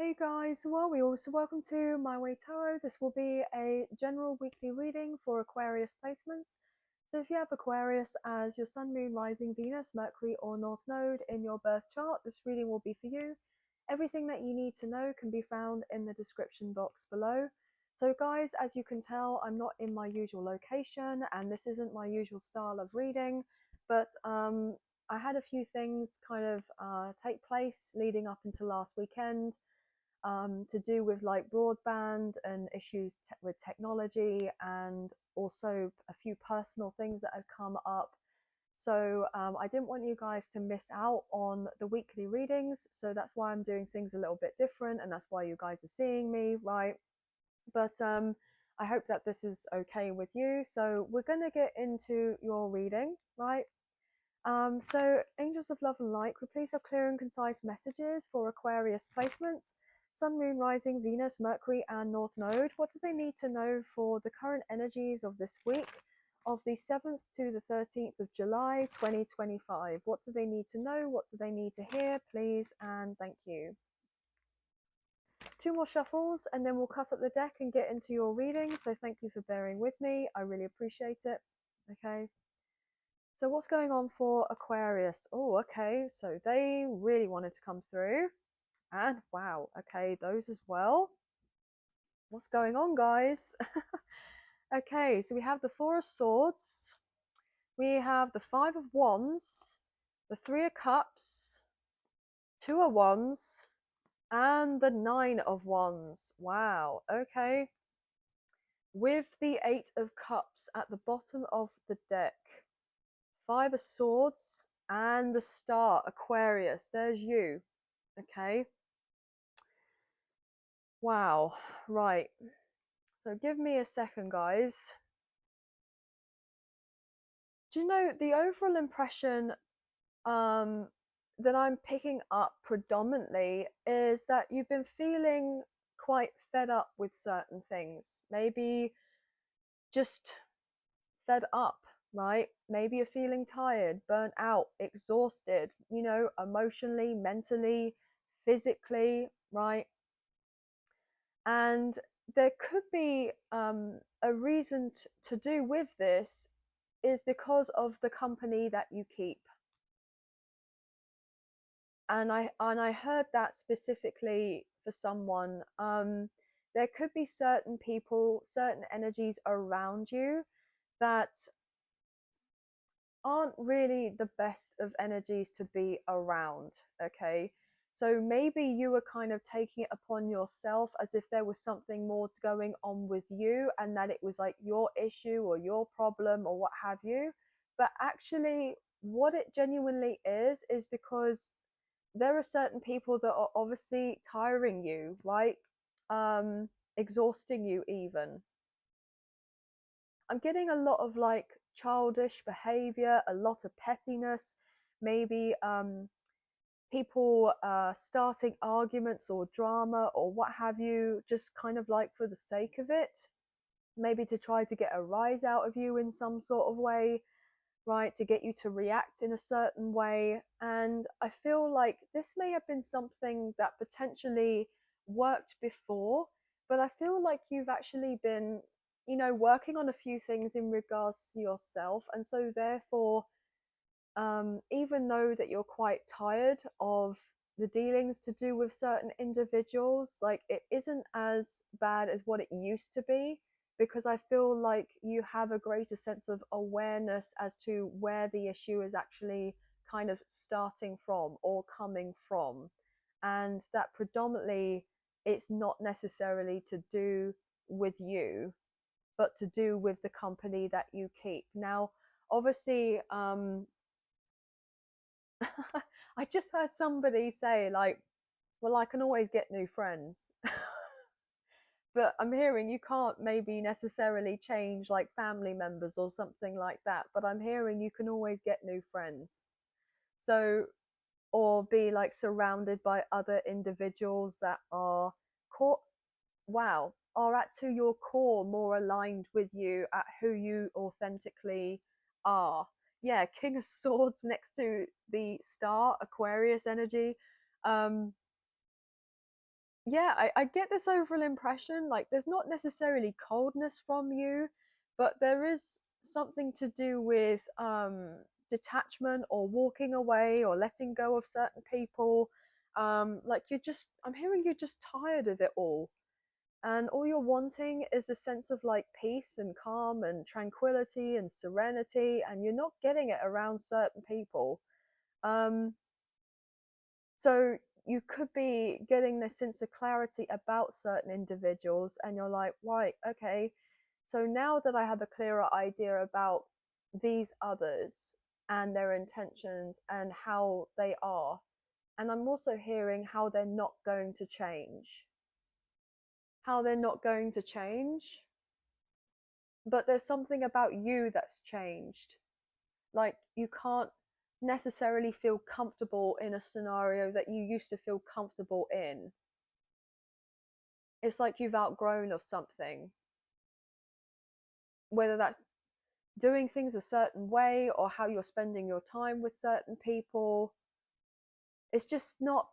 Hey guys, welcome to My Way Tarot. This will be a general weekly reading for Aquarius placements. So if you have Aquarius as your Sun, Moon, Rising, Venus, Mercury or North Node in your birth chart, this reading will be for you. Everything that you need to know can be found in the description box below. So guys, as you can tell, I'm not in my usual location and this isn't my usual style of reading, but I had a few things kind of take place leading up into last weekend to do with like broadband and issues with technology, and also a few personal things that had come up. So I didn't want you guys to miss out on the weekly readings. So that's why I'm doing things a little bit different, and that's why you guys are seeing me, right? But I hope that this is okay with you. So we're going to get into your reading, right? So Angels of Love and Light, could please have clear and concise messages for Aquarius placements? Sun, Moon, Rising, Venus, Mercury and North Node. What do they need to know for the current energies of this week of the 7th to the 13th of July 2025? What do they need to know? What do they need to hear? Please and thank you. Two more shuffles and then we'll cut up the deck and get into your reading. So thank you for bearing with me. I really appreciate it. Okay. So what's going on for Aquarius? Oh, okay. So they really wanted to come through. And wow, okay, those as well. What's going on, guys? Okay, so we have the Four of Swords. We have the Five of Wands, the Three of Cups, Two of Wands, and the Nine of Wands. Wow, okay. With the Eight of Cups at the bottom of the deck. Five of Swords and the Star, Aquarius. There's you. Okay. Wow. Right. So give me a second, guys. Do you know the overall impression that I'm picking up predominantly is that you've been feeling quite fed up with certain things. Maybe just fed up, right? Maybe you're feeling tired, burnt out, exhausted, you know, emotionally, mentally, physically, right? And there could be a reason to do with this is because of the company that you keep. And I heard that specifically for someone. There could be certain people, certain energies around you that aren't really the best of energies to be around. Okay, so maybe you were kind of taking it upon yourself as if there was something more going on with you and that it was like your issue or your problem or what have you, but actually what it genuinely is because there are certain people that are obviously tiring you, right? Exhausting you even. I'm getting a lot of like childish behavior, a lot of pettiness, maybe people starting arguments or drama or what have you, just kind of like for the sake of it, maybe to try to get a rise out of you in some sort of way, right? To get you to react in a certain way. And I feel like this may have been something that potentially worked before, but I feel like you've actually been, you know, working on a few things in regards to yourself. And so therefore, even though that you're quite tired of the dealings to do with certain individuals, like it isn't as bad as what it used to be, because I feel like you have a greater sense of awareness as to where the issue is actually kind of starting from or coming from, and that predominantly it's not necessarily to do with you but to do with the company that you keep. Now obviously I just heard somebody say, like, well, I can always get new friends. But I'm hearing you can't maybe necessarily change like family members or something like that. But I'm hearing you can always get new friends. So, or be like surrounded by other individuals that are core, wow, are at to your core more aligned with you at who you authentically are. Yeah, King of Swords next to the Star, Aquarius energy. Yeah, I get this overall impression, like there's not necessarily coldness from you, but there is something to do with detachment or walking away or letting go of certain people. Like you're just, I'm hearing you're just tired of it all. And all you're wanting is a sense of like peace and calm and tranquility and serenity, and you're not getting it around certain people. Um, so you could be getting this sense of clarity about certain individuals, and you're like, right, okay, so now that I have a clearer idea about these others and their intentions and how they are, and I'm also hearing how they're not going to change, how they're not going to change, but there's something about you that's changed. Like you can't necessarily feel comfortable in a scenario that you used to feel comfortable in. It's like you've outgrown of something, whether that's doing things a certain way or how you're spending your time with certain people. It's just not,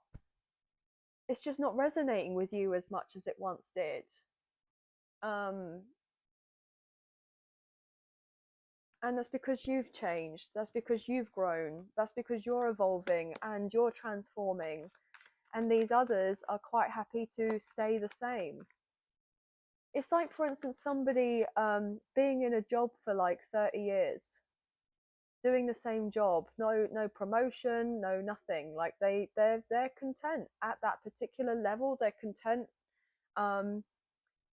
it's just not resonating with you as much as it once did. um and that's because you've changed, that's because you've grown, that's because you're evolving and you're transforming, and these others are quite happy to stay the same. It's like, for instance, somebody being in a job for like 30 years, doing the same job, no promotion, no nothing. Like they're content at that particular level, they're content. um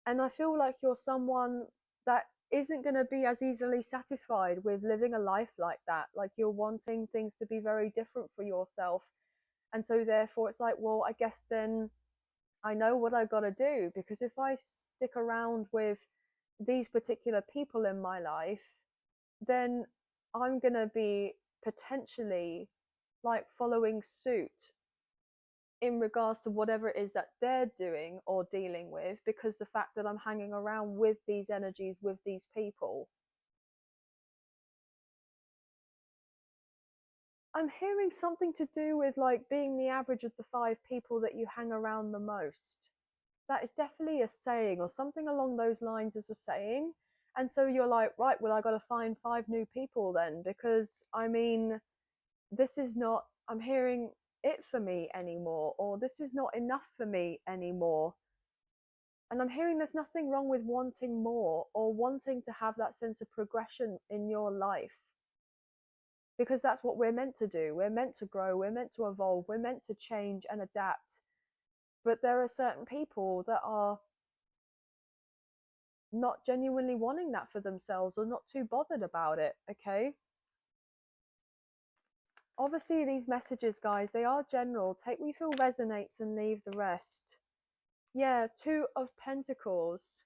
and I feel like you're someone that isn't going to be as easily satisfied with living a life like that. Like you're wanting things to be very different for yourself, and so therefore it's like, well, I guess then I know what I got to do, because if I stick around with these particular people in my life, then I'm going to be potentially like following suit in regards to whatever it is that they're doing or dealing with, because the fact that I'm hanging around with these energies, with these people. I'm hearing something to do with like being the average of the 5 people that you hang around the most. That is definitely a saying, or something along those lines is a saying. And so you're like, right, well, I got to find 5 new people then, because I mean, this is not, I'm hearing it for me anymore, or this is not enough for me anymore. And I'm hearing there's nothing wrong with wanting more or wanting to have that sense of progression in your life, because that's what we're meant to do. We're meant to grow, we're meant to evolve, we're meant to change and adapt. But there are certain people that are not genuinely wanting that for themselves, or not too bothered about it, okay? Obviously, these messages, guys, they are general. Take what you feel resonates and leave the rest. Yeah, 2 of Pentacles.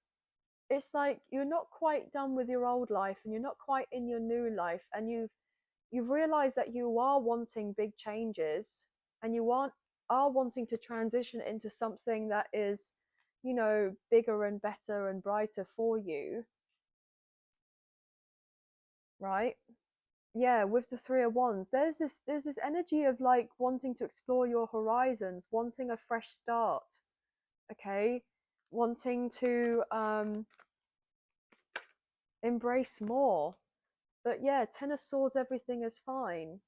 It's like you're not quite done with your old life and you're not quite in your new life, and you've realized that you are wanting big changes, and you are wanting to transition into something that is, you know, bigger and better and brighter for you, right? Yeah, with the 3 of Wands, there's this energy of like wanting to explore your horizons, wanting a fresh start, okay? Wanting to embrace more. But yeah, 10 of Swords, everything is fine.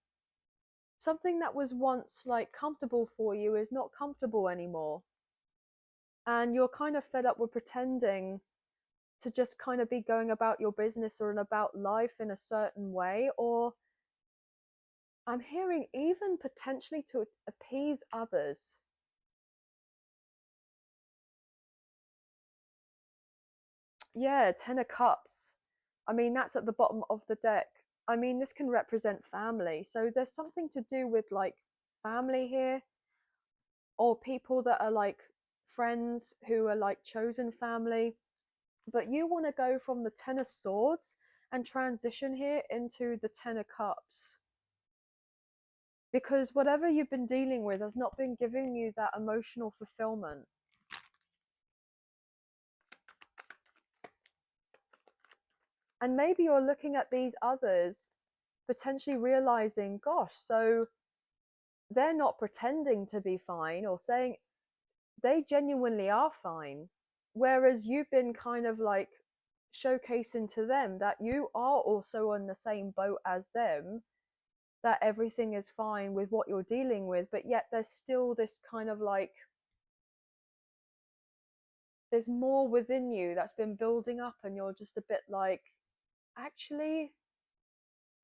Something that was once like comfortable for you is not comfortable anymore. And you're kind of fed up with pretending to just kind of be going about your business or about life in a certain way, or I'm hearing even potentially to appease others. Yeah, 10 of Cups. I mean, that's at the bottom of the deck. I mean, this can represent family. So there's something to do with like family here, or people that are like friends who are like chosen family. But you want to go from the 10 of Swords and transition here into the 10 of Cups, because whatever you've been dealing with has not been giving you that emotional fulfillment. And maybe you're looking at these others, potentially realizing, gosh, so they're not pretending to be fine or saying, they genuinely are fine. Whereas you've been kind of like showcasing to them that you are also on the same boat as them, that everything is fine with what you're dealing with, but yet there's still this kind of like, there's more within you that's been building up, and you're just a bit like, actually,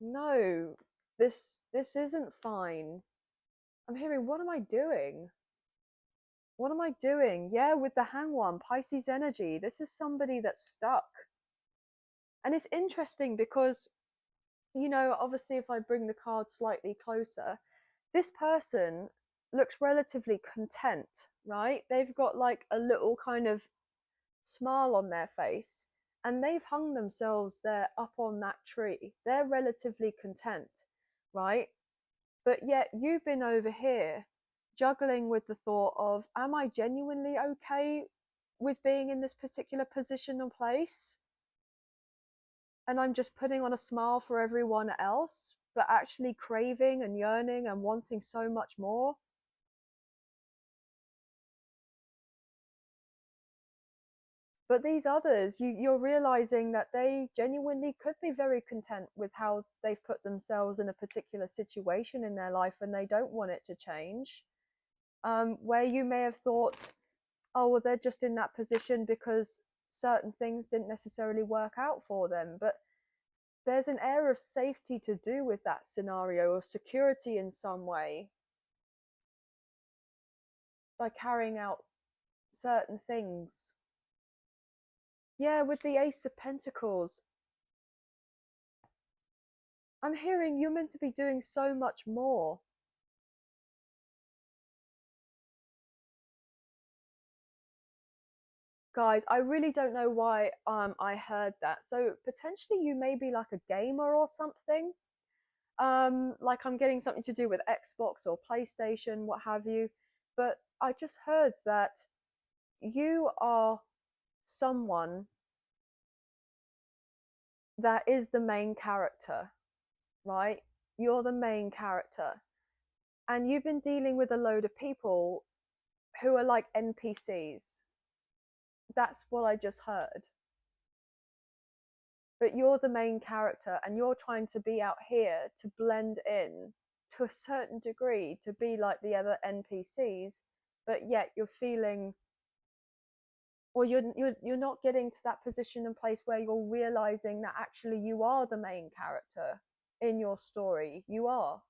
no, this isn't fine. I'm hearing, what am I doing? What am I doing? Yeah, with the hang one, Pisces energy. This is somebody that's stuck. And it's interesting because, obviously, if I bring the card slightly closer, this person looks relatively content, right? They've got like a little kind of smile on their face, and they've hung themselves there up on that tree. They're relatively content, right? But yet you've been over here juggling with the thought of, am I genuinely okay with being in this particular position or place? And I'm just putting on a smile for everyone else, but actually craving and yearning and wanting so much more. But these others, you're realizing that they genuinely could be very content with how they've put themselves in a particular situation in their life, and they don't want it to change. Where you may have thought, oh, well, they're just in that position because certain things didn't necessarily work out for them. But there's an air of safety to do with that scenario, or security in some way, by carrying out certain things. Yeah, with the Ace of Pentacles, I'm hearing you're meant to be doing so much more. Guys, I really don't know why I heard that. So potentially you may be like a gamer or something. Like I'm getting something to do with Xbox or PlayStation, what have you. But I just heard that you are someone that is the main character, right? You're the main character. And you've been dealing with a load of people who are like NPCs. That's what I just heard. But you're the main character, and you're trying to be out here to blend in to a certain degree, to be like the other NPCs, but yet you're feeling, or you're not getting to that position and place where you're realizing that actually you are the main character in your story. You are.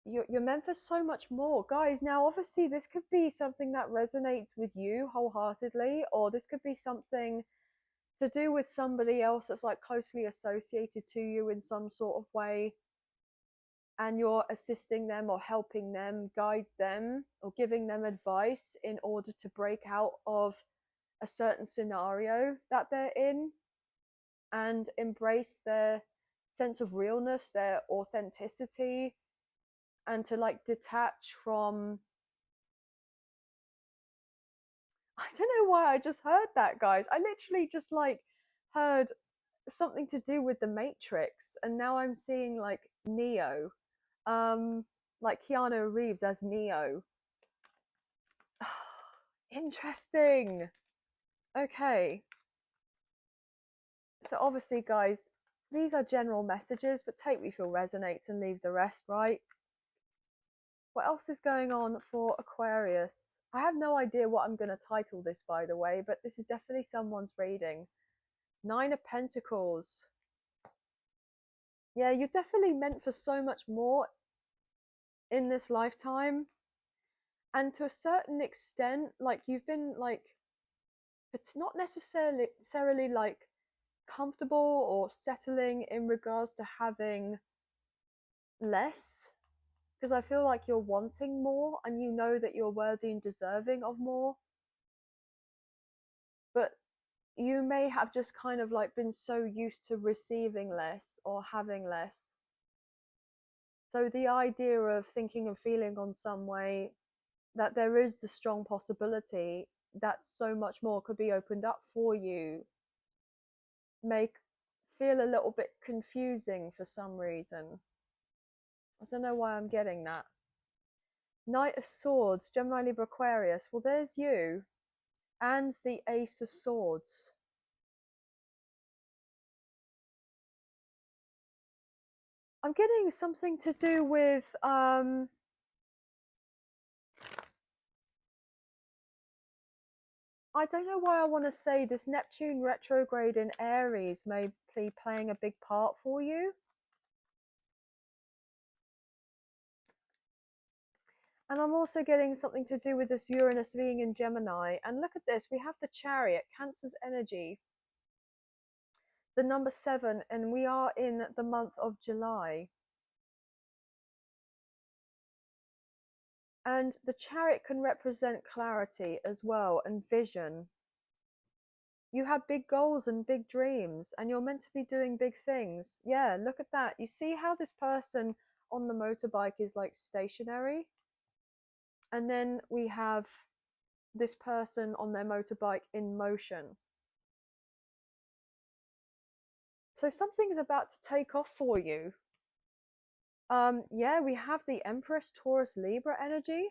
You're meant for so much more, guys. Now obviously this could be something that resonates with you wholeheartedly, or this could be something to do with somebody else that's like closely associated to you in some sort of way, and you're assisting them or helping them, guide them, or giving them advice in order to break out of a certain scenario that they're in and embrace their sense of realness, their authenticity, and to like detach from, I don't know why I just heard that, guys. I literally just like heard something to do with the Matrix, and now I'm seeing like Neo, like Keanu Reeves as Neo. Interesting. Okay, so obviously, guys, these are general messages, but take what you feel resonates and leave the rest, right? What else is going on for Aquarius? I have no idea what I'm going to title this, by the way, but this is definitely someone's reading. Nine of Pentacles. Yeah, you're definitely meant for so much more in this lifetime. And to a certain extent, like you've been like, it's not necessarily like comfortable or settling in regards to having less, because I feel like you're wanting more, and you know that you're worthy and deserving of more. But you may have just kind of like been so used to receiving less or having less. So the idea of thinking and feeling on some way that there is the strong possibility that so much more could be opened up for you may feel a little bit confusing for some reason. I don't know why I'm getting that. Knight of Swords, Gemini, Libra, Aquarius. Well, there's you. And the Ace of Swords. I'm getting something to do with I don't know why I want to say this Neptune retrograde in Aries may be playing a big part for you. And I'm also getting something to do with this Uranus being in Gemini. And look at this, we have the Chariot, Cancer's energy, the number 7, and we are in the month of July. And the Chariot can represent clarity as well and vision. You have big goals and big dreams, and you're meant to be doing big things. Yeah, look at that. You see how this person on the motorbike is like stationary? And then we have this person on their motorbike in motion. So something's about to take off for you. Yeah, we have the Empress, Taurus, Libra energy.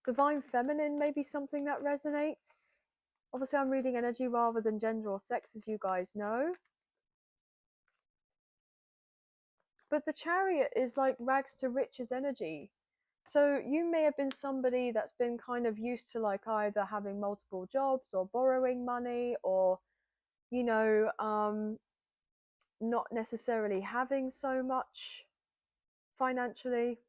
Divine Feminine may be something that resonates. Obviously, I'm reading energy rather than gender or sex, as you guys know. But the Chariot is like rags to riches energy. So you may have been somebody that's been kind of used to like either having multiple jobs or borrowing money or, you know, not necessarily having so much financially,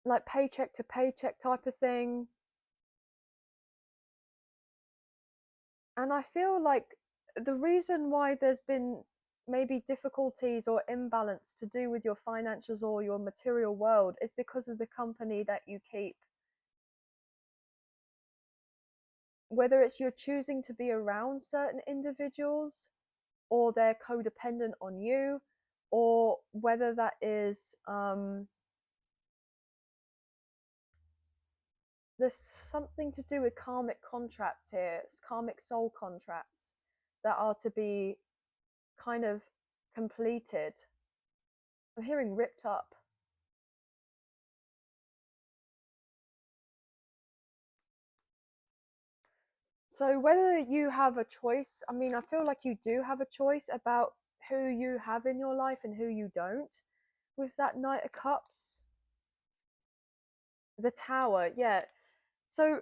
like paycheck to paycheck type of thing. And I feel like the reason why there's been maybe difficulties or imbalance to do with your financials or your material world is because of the company that you keep. Whether it's you're choosing to be around certain individuals or they're codependent on you, or whether that is there's something to do with karmic contracts here. It's karmic soul contracts that are to be kind of completed. I'm hearing ripped up. So whether you have a choice, I mean, I feel like you do have a choice about who you have in your life and who you don't with that Knight of Cups. The Tower, yeah. So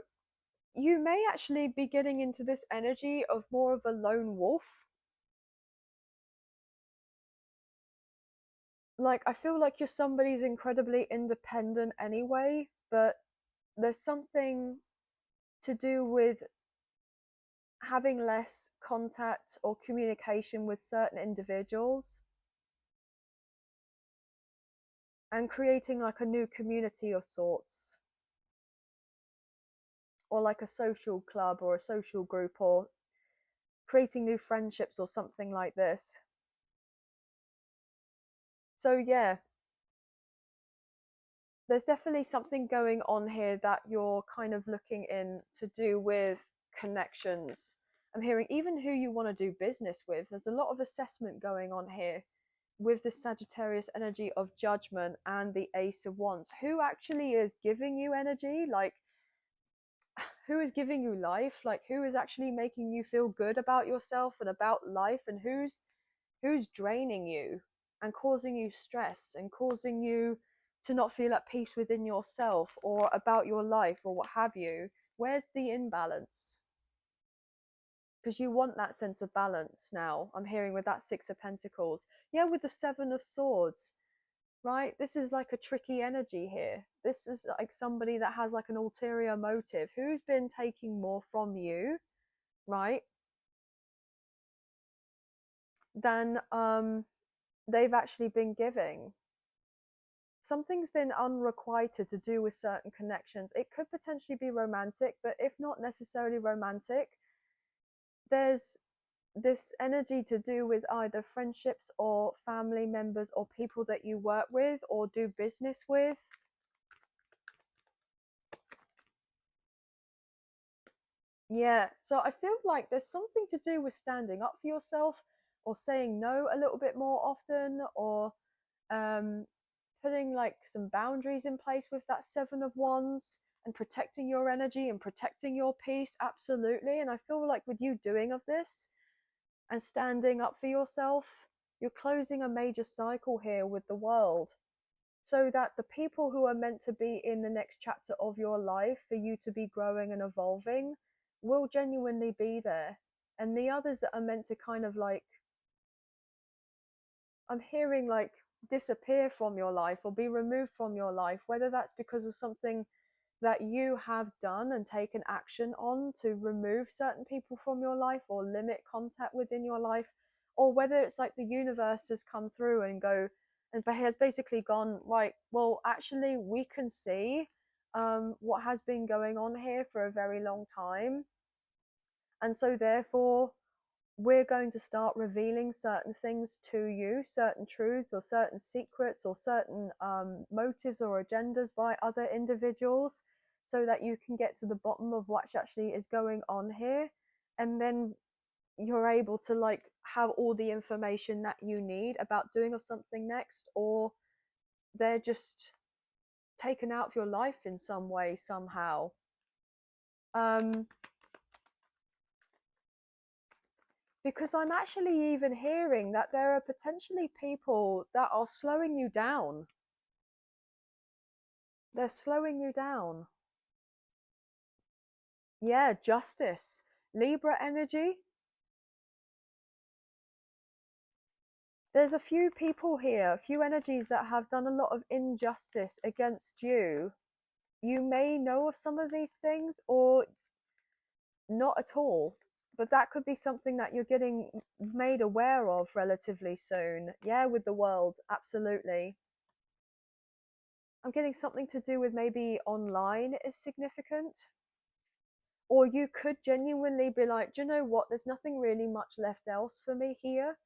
you may actually be getting into this energy of more of a lone wolf. Like, I feel like you're somebody who's incredibly independent anyway, but there's something to do with having less contact or communication with certain individuals and creating like a new community of sorts, or like a social club or a social group, or creating new friendships or something like this. So yeah, there's definitely something going on here that you're kind of looking in to do with connections. I'm hearing even who you want to do business with. There's a lot of assessment going on here with the Sagittarius energy of judgment and the Ace of Wands. Who actually is giving you energy? Like, who is giving you life? Like, who is actually making you feel good about yourself and about life? And who's draining you and causing you stress and causing you to not feel at peace within yourself or about your life or what have you? Where's the imbalance? Because you want that sense of balance now. I'm hearing with that Six of Pentacles. Yeah, with the Seven of Swords, right? This is like a tricky energy here. This is like somebody that has like an ulterior motive. Who's been taking more from you, right? Than they've actually been giving. Something's been unrequited to do with certain connections. It could potentially be romantic, but if not necessarily romantic, there's this energy to do with either friendships or family members or people that you work with or do business with. Yeah, so I feel like there's something to do with standing up for yourself or saying no a little bit more often, or putting like some boundaries in place with that Seven of Wands and protecting your energy and protecting your peace. Absolutely. And I feel like with you doing of this and standing up for yourself, you're closing a major cycle here with the world, so that the people who are meant to be in the next chapter of your life for you to be growing and evolving will genuinely be there. And the others that are meant to kind of like, I'm hearing like disappear from your life or be removed from your life, whether that's because of something that you have done and taken action on to remove certain people from your life or limit contact within your life, or whether it's like the universe has come through and has basically gone, right, well, actually we can see what has been going on here for a very long time, and so therefore we're going to start revealing certain things to you, certain truths or certain secrets or certain motives or agendas by other individuals, so that you can get to the bottom of what actually is going on here. And then you're able to like have all the information that you need about doing of something next, or they're just taken out of your life in some way, somehow. Because I'm actually even hearing that there are potentially people that are slowing you down. They're slowing you down. Yeah, justice. Libra energy. There's a few people here, a few energies that have done a lot of injustice against you. You may know of some of these things or not at all, but that could be something that you're getting made aware of relatively soon. Yeah, with the world, absolutely. I'm getting something to do with maybe online is significant. Or you could genuinely be like, do you know what? There's nothing really much left else for me here,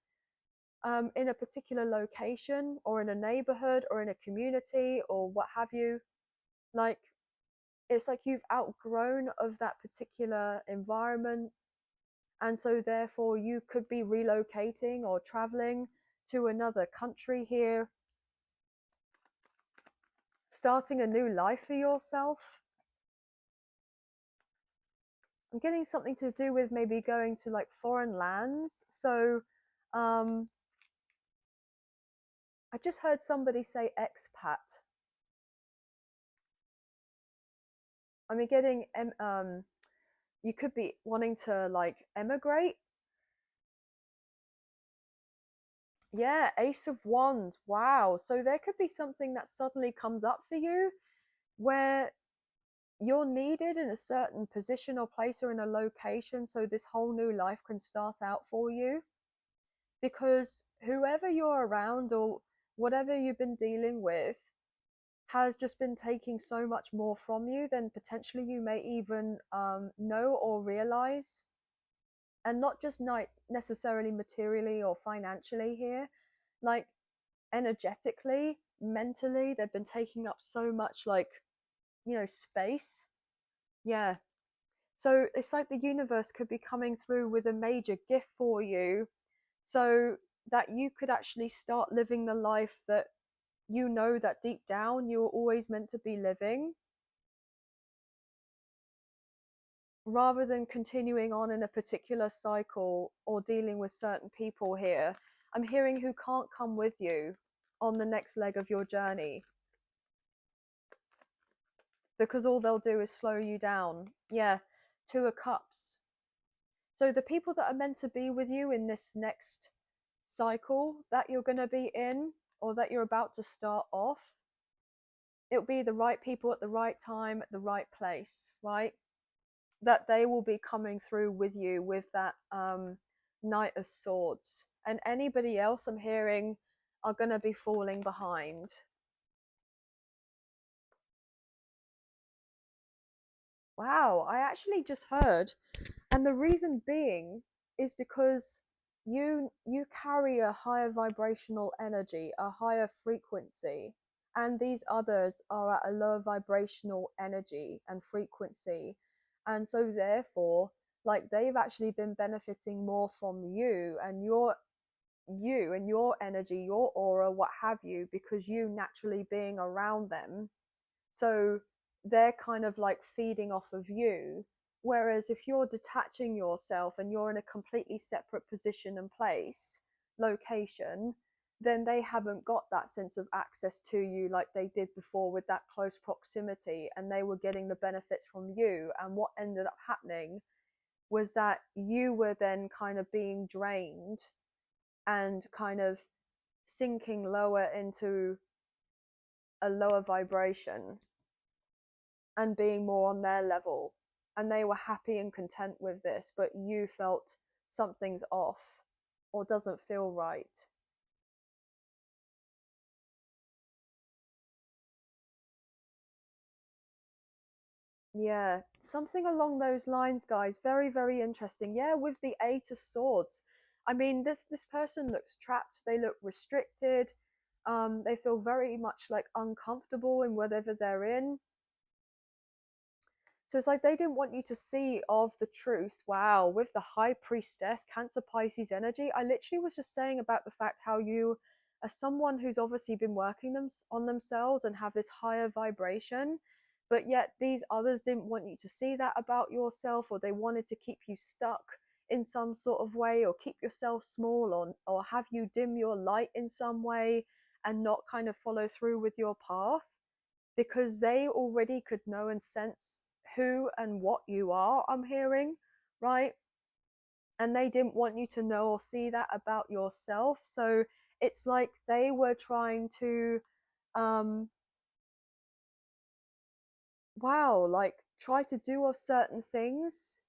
in a particular location or in a neighborhood or in a community or what have you. Like, it's like you've outgrown of that particular environment. And so therefore you could be relocating or traveling to another country here, starting a new life for yourself. I'm getting something to do with maybe going to like foreign lands. So I just heard somebody say expat. I mean, getting you could be wanting to like emigrate. Yeah, Ace of Wands. Wow. So there could be something that suddenly comes up for you where you're needed in a certain position or place or in a location, so this whole new life can start out for you. Because whoever you're around or whatever you've been dealing with has just been taking so much more from you than potentially you may even know or realize. And not just not necessarily materially or financially here, like energetically, mentally, they've been taking up so much, like, space. Yeah. So it's like the universe could be coming through with a major gift for you, so that you could actually start living the life that you know that deep down you were always meant to be living, rather than continuing on in a particular cycle or dealing with certain people here. I'm hearing who can't come with you on the next leg of your journey, because all they'll do is slow you down. Yeah, Two of Cups. So the people that are meant to be with you in this next cycle that you're going to be in, or that you're about to start off, it'll be the right people at the right time, at the right place, right? That they will be coming through with you with that Knight of Swords. And anybody else I'm hearing are going to be falling behind. Wow, I actually just heard, and the reason being is because you carry a higher vibrational energy, a higher frequency, and these others are at a lower vibrational energy and frequency, and so therefore, like, they've actually been benefiting more from you, and you and your energy, your aura, what have you, because you naturally being around them. So they're kind of like feeding off of you. Whereas if you're detaching yourself and you're in a completely separate position and place, location, then they haven't got that sense of access to you like they did before with that close proximity, and they were getting the benefits from you. And what ended up happening was that you were then kind of being drained and kind of sinking lower into a lower vibration and being more on their level. And they were happy and content with this, but you felt something's off or doesn't feel right. Yeah, something along those lines, guys. Very, very interesting. Yeah, with the Eight of Swords. I mean, this person looks trapped. They look restricted. They feel very much like uncomfortable in whatever they're in. So it's like they didn't want you to see of the truth. Wow, with the High Priestess, Cancer Pisces energy, I literally was just saying about the fact how you are someone who's obviously been working on themselves and have this higher vibration, but yet these others didn't want you to see that about yourself, or they wanted to keep you stuck in some sort of way, or keep yourself small, or have you dim your light in some way and not kind of follow through with your path, because they already could know and sense who and what you are, I'm hearing, right? And they didn't want you to know or see that about yourself. So it's like they were trying to, um, wow, like try to do of certain things,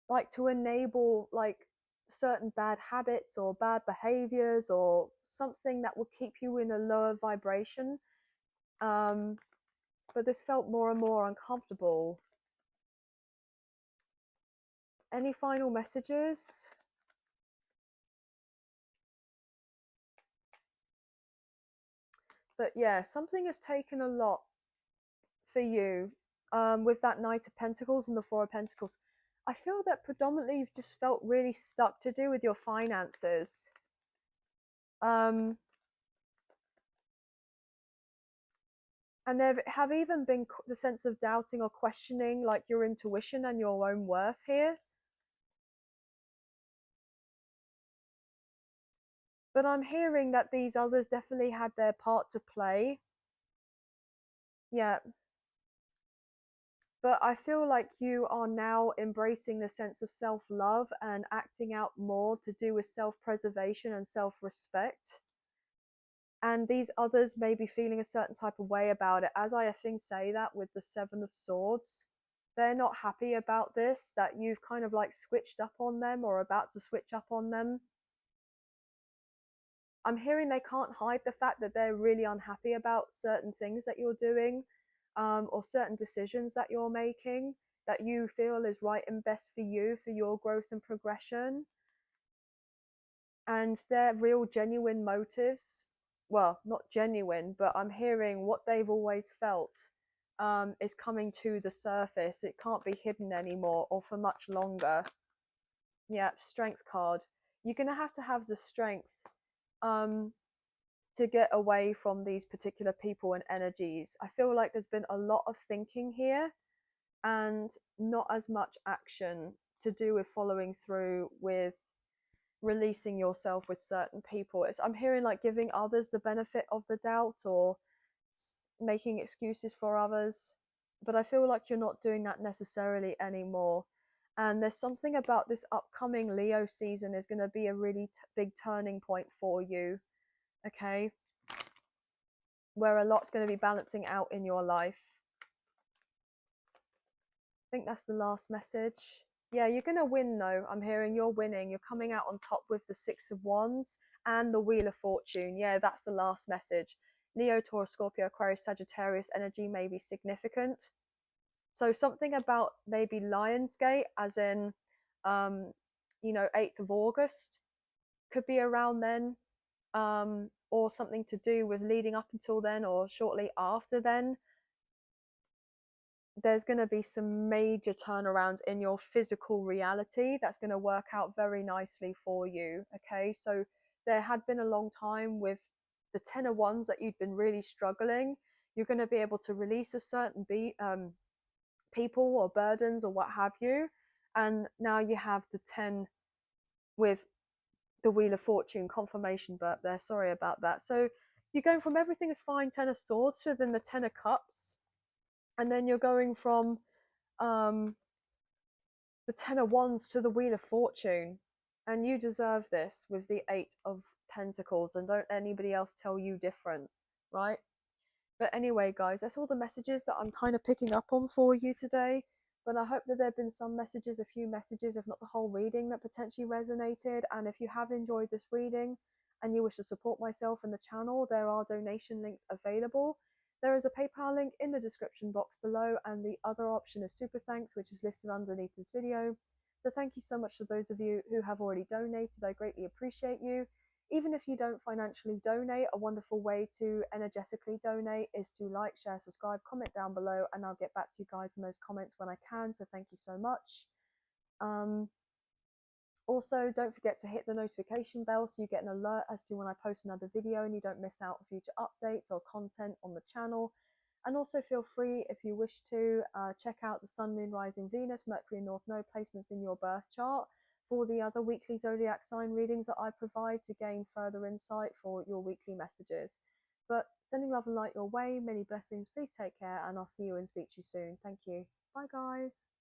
like to enable like certain bad habits or bad behaviors or something that will keep you in a lower vibration. Um, but this felt more and more uncomfortable. Any final messages? But yeah, something has taken a lot for you with that Knight of Pentacles and the Four of Pentacles. I feel that predominantly you've just felt really stuck to do with your finances. Um, and there have even been the sense of doubting or questioning like your intuition and your own worth here. But I'm hearing that these others definitely had their part to play. Yeah. But I feel like you are now embracing the sense of self-love and acting out more to do with self-preservation and self-respect. And these others may be feeling a certain type of way about it. As I think say that with the Seven of Swords, they're not happy about this, that you've kind of like switched up on them or about to switch up on them. I'm hearing they can't hide the fact that they're really unhappy about certain things that you're doing, or certain decisions that you're making that you feel is right and best for you, for your growth and progression. And their real genuine motives, well, not genuine, but I'm hearing what they've always felt is coming to the surface. It can't be hidden anymore or for much longer. Yeah, strength card. You're going to have the strength um, to get away from these particular people and energies. I feel like there's been a lot of thinking here and not as much action to do with following through with releasing yourself with certain people. I'm hearing like giving others the benefit of the doubt or making excuses for others, but I feel like you're not doing that necessarily anymore. And there's something about this upcoming Leo season is going to be a really big turning point for you, okay? Where a lot's going to be balancing out in your life. I think that's the last message. Yeah, you're going to win though. I'm hearing you're winning. You're coming out on top with the Six of Wands and the Wheel of Fortune. Yeah, that's the last message. Leo, Taurus, Scorpio, Aquarius, Sagittarius energy may be significant. So something about maybe Lionsgate, as in, you know, 8th of August, could be around then, or something to do with leading up until then or shortly after then. there's going to be some major turnarounds in your physical reality that's going to work out very nicely for you. Okay, so there had been a long time with the 10 of Wands that you'd been really struggling. You're going to be able to release a certain people or burdens or what have you. And now you have the 10 with the Wheel of Fortune confirmation burp there. Sorry about that. So you're going from everything is fine, 10 of Swords, to then the 10 of Cups. And then you're going from um, the 10 of Wands to the Wheel of Fortune. And you deserve this with the 8 of Pentacles. And don't anybody else tell you different, right? But anyway, guys, that's all the messages that I'm kind of picking up on for you today. But I hope that there have been some messages, a few messages, if not the whole reading, that potentially resonated. And if you have enjoyed this reading and you wish to support myself and the channel, there are donation links available. There is a PayPal link in the description box below, and the other option is Super Thanks, which is listed underneath this video. So thank you so much to those of you who have already donated. I greatly appreciate you. Even if you don't financially donate, a wonderful way to energetically donate is to like, share, subscribe, comment down below, and I'll get back to you guys in those comments when I can. So thank you so much. Also, don't forget to hit the notification bell so you get an alert as to when I post another video and you don't miss out on future updates or content on the channel. And also feel free, if you wish to, check out the Sun, Moon, Rising, Venus, Mercury and North Node placements in your birth chart for the other weekly zodiac sign readings that I provide to gain further insight for your weekly messages. But sending love and light your way, many blessings, please take care, and I'll see you and speak to you soon. Thank you. Bye guys.